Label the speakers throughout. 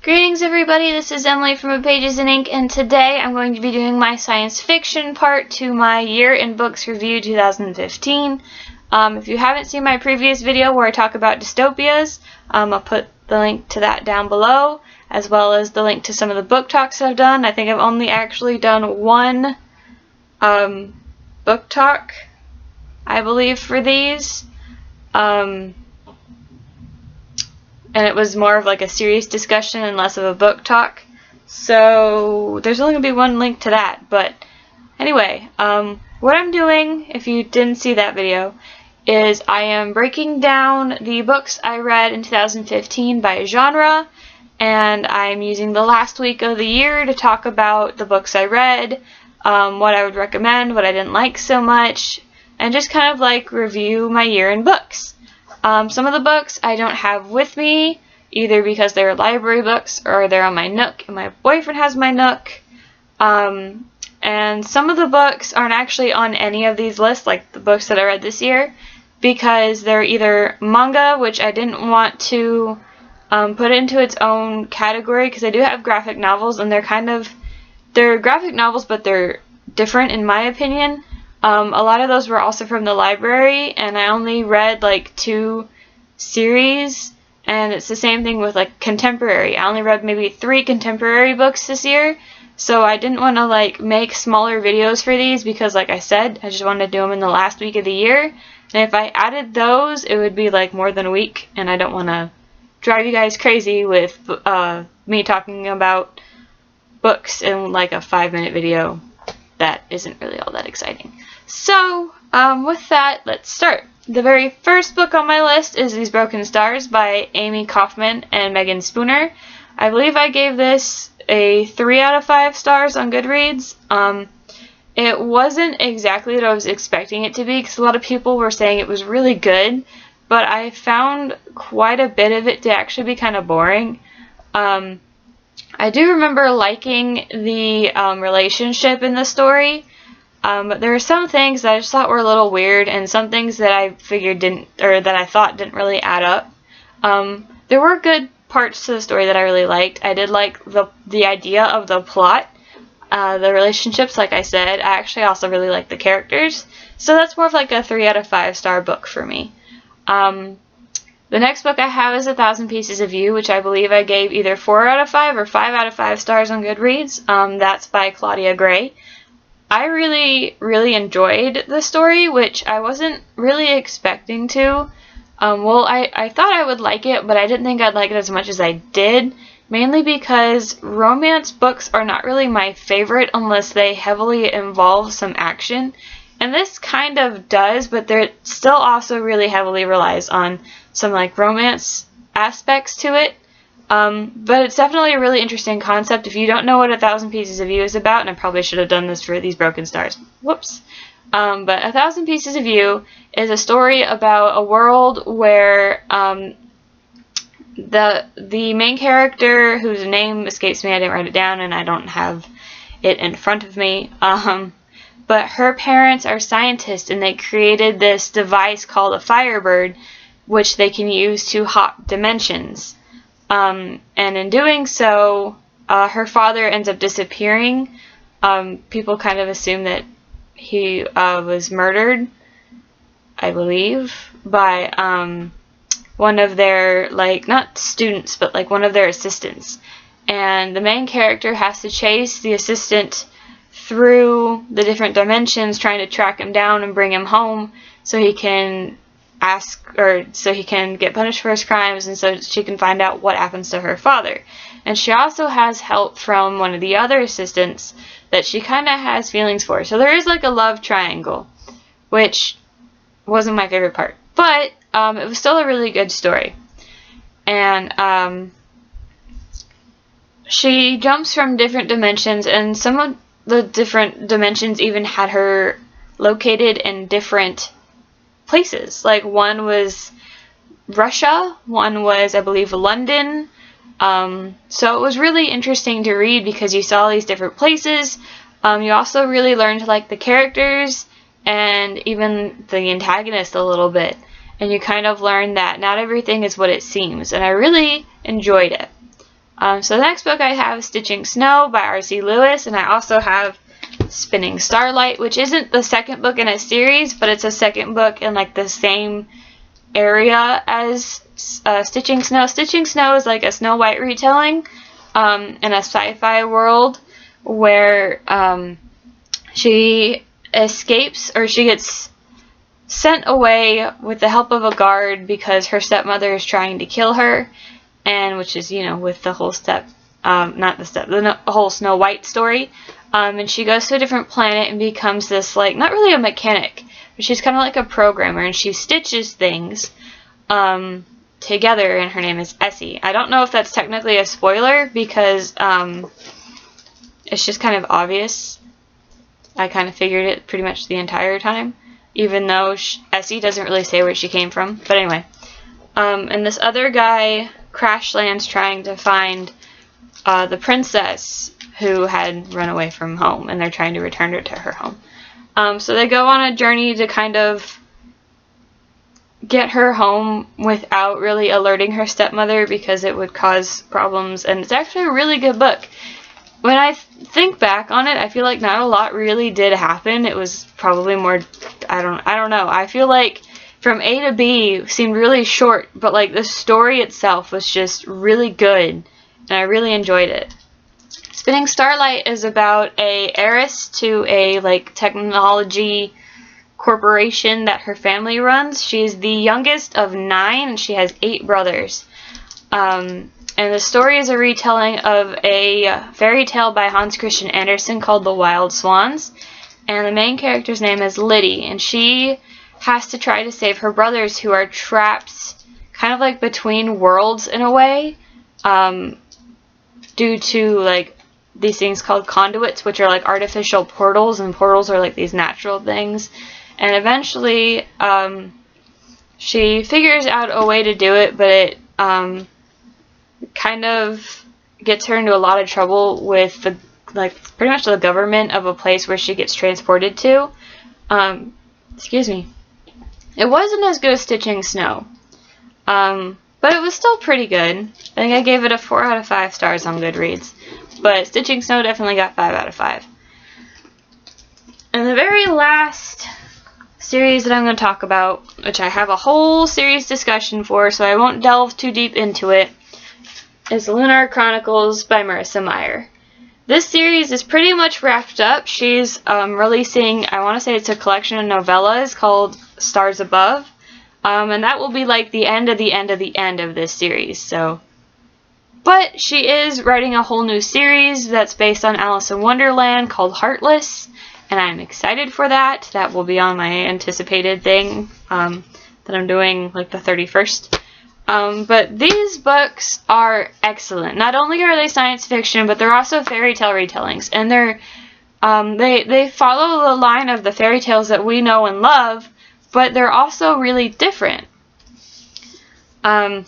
Speaker 1: Greetings everybody, this is Emily from Pages in Ink, and today I'm going to be doing my science fiction part to my Year in Books Review 2015. If you haven't seen my previous video where I talk about dystopias, I'll put the link to that down below, as well as the link to some of the book talks I've done. I think I've only actually done one book talk, I believe, for these. And it was more of like a serious discussion and less of a book talk. So there's only going to be one link to that. But anyway, what I'm doing, if you didn't see that video, is I am breaking down the books I read in 2015 by genre, and I'm using the last week of the year to talk about the books I read, what I would recommend, what I didn't like so much, and just kind of like review my year in books. Some of the books I don't have with me, either because they're library books or they're on my Nook, and my boyfriend has my Nook. And some of the books aren't actually on any of these lists, like the books that I read this year, because they're either manga, which I didn't want to put into its own category, because I do have graphic novels, and they're graphic novels, but they're different in my opinion. A lot of those were also from the library, and I only read like 2 series, and it's the same thing with like contemporary. I only read maybe 3 contemporary books this year, so I didn't want to like make smaller videos for these because, like I said, I just wanted to do them in the last week of the year, and if I added those it would be like more than a week, and I don't want to drive you guys crazy with me talking about books in like a 5-minute video. That isn't really all that exciting. So, with that, let's start. The very first book on my list is These Broken Stars by Amy Kaufman and Megan Spooner. I believe I gave this a 3 out of 5 stars on Goodreads. It wasn't exactly what I was expecting it to be, because a lot of people were saying it was really good, but I found quite a bit of it to actually be kind of boring. I do remember liking the relationship in the story, but there were some things that I just thought were a little weird, and some things that I figured that I thought didn't really add up. There were good parts to the story that I really liked. I did like the idea of the plot, the relationships, like I said. I actually also really liked the characters, so that's more of like a 3 out of 5 star book for me. The next book I have is 1,000 Pieces of You, which I believe I gave either 4 out of 5 or 5 out of 5 stars on Goodreads. That's by Claudia Gray. I really, really enjoyed the story, which I wasn't really expecting to. I thought I would like it, but I didn't think I'd like it as much as I did, mainly because romance books are not really my favorite unless they heavily involve some action. And this kind of does, but it still also really heavily relies on some like romance aspects to it. But it's definitely a really interesting concept. If you don't know what 1,000 Pieces of You is about, and I probably should have done this for These Broken Stars. Whoops. But 1,000 Pieces of You is a story about a world where the main character, whose name escapes me, I didn't write it down, and I don't have it in front of me. But her parents are scientists, and they created this device called a Firebird, which they can use to hop dimensions. And in doing so, her father ends up disappearing. People kind of assume that he was murdered, I believe, by one of their, like, not students, but like one of their assistants. And the main character has to chase the assistant through the different dimensions, trying to track him down and bring him home so he can get punished for his crimes, and so she can find out what happens to her father. And she also has help from one of the other assistants that she kind of has feelings for. So there is like a love triangle, which wasn't my favorite part, but it was still a really good story. And she jumps from different dimensions, and some of the different dimensions even had her located in different places. Like one was Russia, one was, I believe, London. So it was really interesting to read because you saw these different places. You also really learned to like the characters and even the antagonist a little bit. And you kind of learned that not everything is what it seems. And I really enjoyed it. So the next book I have is Stitching Snow by R.C. Lewis, and I also have Spinning Starlight, which isn't the second book in a series, but it's a second book in like the same area as Stitching Snow. Stitching Snow is like a Snow White retelling in a sci-fi world where she escapes, or she gets sent away with the help of a guard because her stepmother is trying to kill her, and which is, you know, with the whole the whole Snow White story. And she goes to a different planet and becomes this, like, not really a mechanic, but she's kind of like a programmer, and she stitches things together, and her name is Essie. I don't know if that's technically a spoiler because it's just kind of obvious. I kind of figured it pretty much the entire time, even though Essie doesn't really say where she came from. But anyway, and this other guy crash lands trying to find the princess who had run away from home, and they're trying to return her to her home. So they go on a journey to kind of get her home without really alerting her stepmother because it would cause problems, and it's actually a really good book. When I think back on it, I feel like not a lot really did happen. It was probably more, I don't know. I feel like from A to B seemed really short, but like the story itself was just really good, and I really enjoyed it. Spinning Starlight is about a heiress to a like technology corporation that her family runs. She's the youngest of 9, and she has 8 brothers. And the story is a retelling of a fairy tale by Hans Christian Andersen called The Wild Swans. And the main character's name is Liddy, and she has to try to save her brothers who are trapped kind of like between worlds in a way, due to like these things called conduits, which are like artificial portals, and portals are like these natural things. And eventually she figures out a way to do it, but it kind of gets her into a lot of trouble with the pretty much the government of a place where she gets transported to. Excuse me. It wasn't as good as Stitching Snow, but it was still pretty good. I think I gave it a 4 out of 5 stars on Goodreads, but Stitching Snow definitely got 5 out of 5. And the very last series that I'm going to talk about, which I have a whole series discussion for, so I won't delve too deep into it, is Lunar Chronicles by Marissa Meyer. This series is pretty much wrapped up. She's releasing, I want to say it's a collection of novellas called Stars Above, and that will be like the end of the end of the end of this series. So, but she is writing a whole new series that's based on Alice in Wonderland called Heartless, and I'm excited for that. That will be on my anticipated thing that I'm doing like the 31st. But these books are excellent. Not only are they science fiction, but they're also fairy tale retellings, and they follow the line of the fairy tales that we know and love, but they're also really different.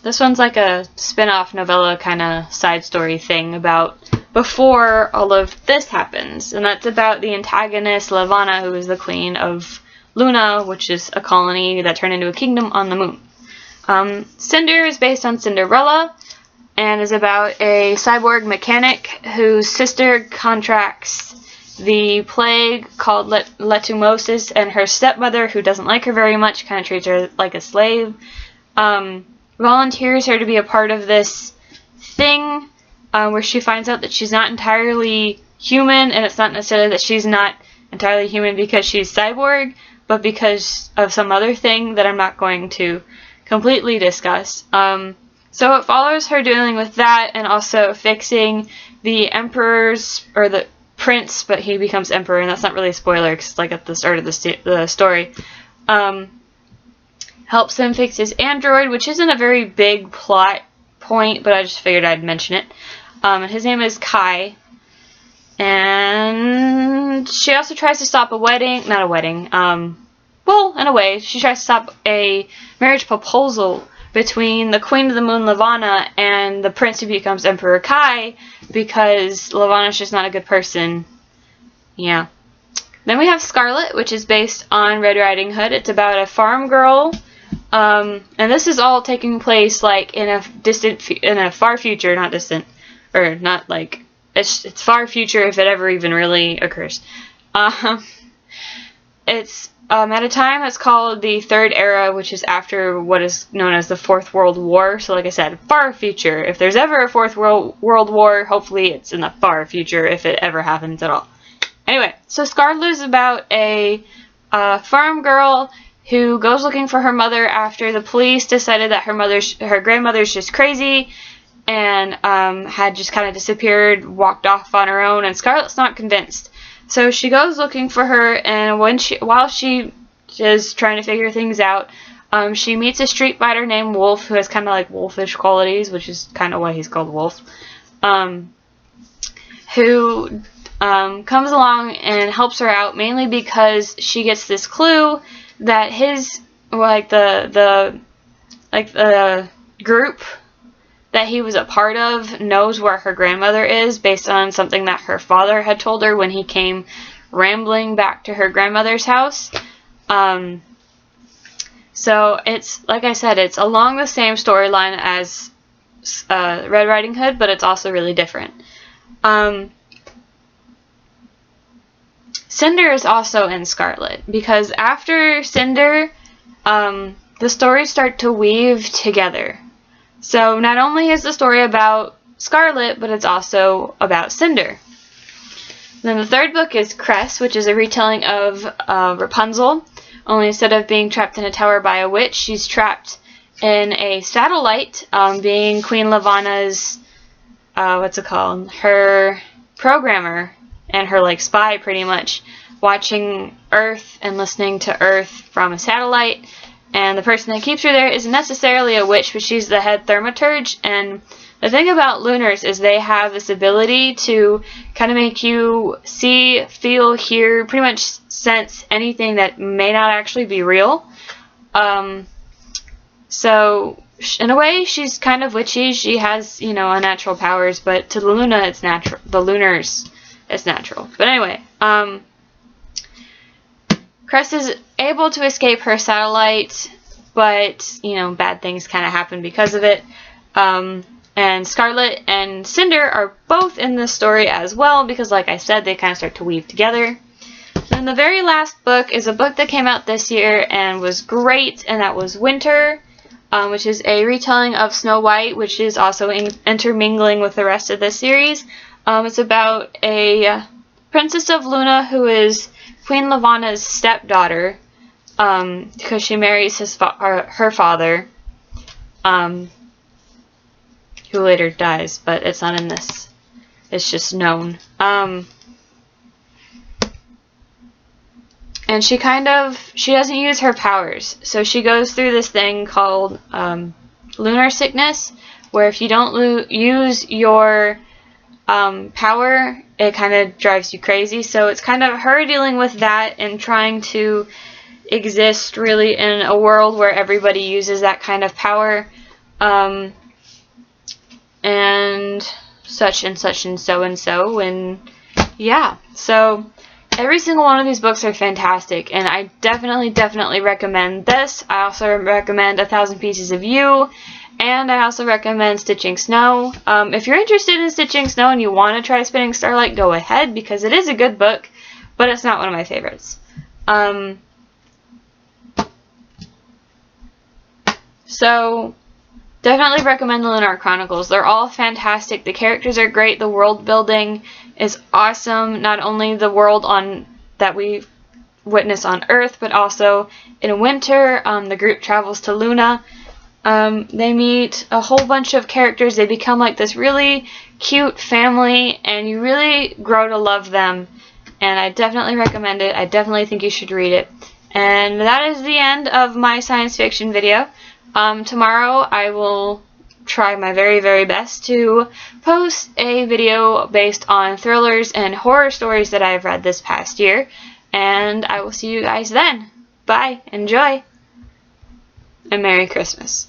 Speaker 1: This one's like a spin-off novella kind of side story thing about before all of this happens, and that's about the antagonist Levana, who is the queen of Luna, which is a colony that turned into a kingdom on the moon. Cinder is based on Cinderella and is about a cyborg mechanic whose sister contracts the plague called letumosis, and her stepmother, who doesn't like her very much, kind of treats her like a slave, volunteers her to be a part of this thing where she finds out that she's not entirely human, and it's not necessarily that she's not entirely human because she's cyborg, but because of some other thing that I'm not going to completely discuss. So it follows her dealing with that, and also fixing the emperor's, or the prince, but he becomes emperor, and that's not really a spoiler because it's like at the start of the story. Helps him fix his android, which isn't a very big plot point, but I just figured I'd mention it. His name is Kai, and she also tries to stop well, in a way, she tries to stop a marriage proposal between the Queen of the Moon, Levana, and the prince who becomes Emperor Kai, because Levana's just not a good person. Yeah. Then we have Scarlet, which is based on Red Riding Hood. It's about a farm girl, and this is all taking place like in a far future, not distant, or not like, it's far future if it ever even really occurs. It's at a time that's called the Third Era, which is after what is known as the Fourth World War. So like I said, far future. If there's ever a Fourth World War, hopefully it's in the far future if it ever happens at all. Anyway, so Scarlet is about a farm girl who goes looking for her mother after the police decided that her grandmother's just crazy and had just kind of disappeared, walked off on her own, and Scarlet's not convinced. So she goes looking for her, and while she is trying to figure things out, she meets a street fighter named Wolf, who has kind of like wolfish qualities, which is kind of why he's called Wolf, who comes along and helps her out, mainly because she gets this clue that the group that he was a part of knows where her grandmother is, based on something that her father had told her when he came rambling back to her grandmother's house. So it's, like I said, it's along the same storyline as Red Riding Hood, but it's also really different. Cinder is also in Scarlet, because after Cinder, the stories start to weave together. So not only is the story about Scarlet, but it's also about Cinder. Then the third book is Cress, which is a retelling of Rapunzel, only instead of being trapped in a tower by a witch, she's trapped in a satellite, being Queen Lavanna's, her programmer, and her like spy pretty much, watching Earth and listening to Earth from a satellite. And the person that keeps her there isn't necessarily a witch, but she's the head thaumaturge. And the thing about Lunars is they have this ability to kind of make you see, feel, hear, pretty much sense anything that may not actually be real. So in a way, she's kind of witchy. She has, unnatural powers, but to the Luna, it's natural. The Lunars, it's natural. But anyway, Cress is able to escape her satellite, but, bad things kind of happen because of it. And Scarlet and Cinder are both in this story as well, because like I said, they kind of start to weave together. And the very last book is a book that came out this year and was great, and that was Winter, which is a retelling of Snow White, which is also intermingling with the rest of the series. It's about a Princess of Luna who is Queen Lavanna's stepdaughter, because she marries her father, who later dies, but it's not in this. It's just known. And she doesn't use her powers, so she goes through this thing called lunar sickness, where if you don't use your power, it kind of drives you crazy. So it's kind of her dealing with that and trying to exist really in a world where everybody uses that kind of power, and such and such and so and so, and yeah. So every single one of these books are fantastic, and I definitely recommend this. I also recommend 1,000 Pieces of You, and I also recommend Stitching Snow. If you're interested in Stitching Snow and you want to try Spinning Starlight, go ahead, because it is a good book, but it's not one of my favorites. So definitely recommend the Lunar Chronicles. They're all fantastic. The characters are great. The world building is awesome. Not only the world that we witness on Earth, but also in winter. The group travels to Luna. They meet a whole bunch of characters. They become like this really cute family, and you really grow to love them. And I definitely recommend it. I definitely think you should read it. And that is the end of my science fiction video. Tomorrow I will try my very best to post a video based on thrillers and horror stories that I've read this past year. And I will see you guys then. Bye. Enjoy. And Merry Christmas.